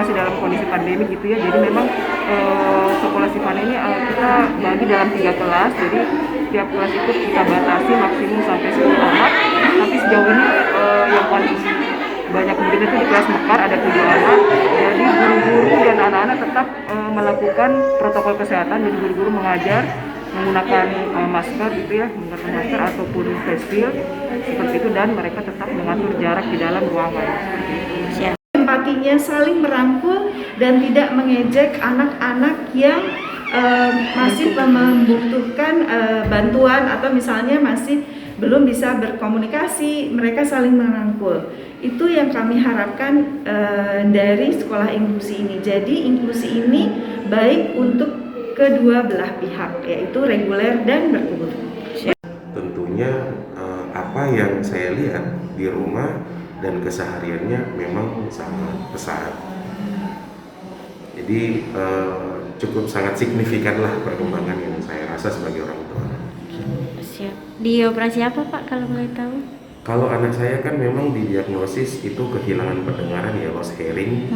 masih dalam kondisi pandemi gitu ya. Jadi memang sekolah Sivana ini kita bagi dalam 3 kelas. Jadi tiap kelas itu kita batasi maksimum sampai 10 anak. Tapi sejauh ini yang paling banyak muridnya itu di kelas Mekar ada 7 anak. Jadi guru-guru dan anak-anak tetap melakukan protokol kesehatan dan guru-guru mengajar menggunakan masker gitu ya, menggunakan masker ataupun face shield seperti itu, dan mereka tetap mengatur jarak di dalam ruangan. Empatinya saling merangkul dan tidak mengejek anak-anak yang masih membutuhkan bantuan atau misalnya masih belum bisa berkomunikasi, mereka saling merangkul. Itu yang kami harapkan dari sekolah inklusi ini. Jadi inklusi ini baik untuk kedua belah pihak, yaitu reguler dan berkebut. Tentunya apa yang saya lihat di rumah dan kesehariannya memang sangat pesat. Jadi cukup sangat signifikan lah perkembangan yang saya rasa sebagai orang tua. Siap. Di operasi apa Pak kalau boleh tahu? Kalau anak saya kan memang didiagnosis itu kehilangan pendengaran ya, loss hearing.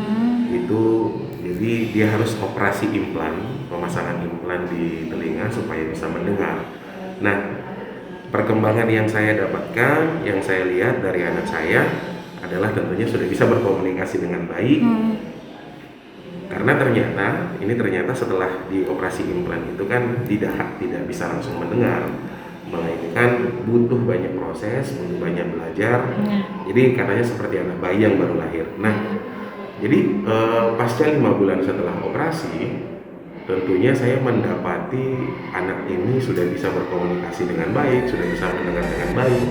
Itu jadi dia harus operasi implan, pemasangan implan di telinga supaya bisa mendengar. Nah, perkembangan yang saya dapatkan, yang saya lihat dari anak saya adalah tentunya sudah bisa berkomunikasi dengan baik. Karena ternyata setelah dioperasi implan itu kan tidak bisa langsung mendengar, melainkan butuh banyak proses, butuh banyak belajar. Jadi katanya seperti anak bayi yang baru lahir. Nah, jadi pasca 5 bulan setelah operasi, tentunya saya mendapati anak ini sudah bisa berkomunikasi dengan baik, sudah bisa mendengar dengan baik.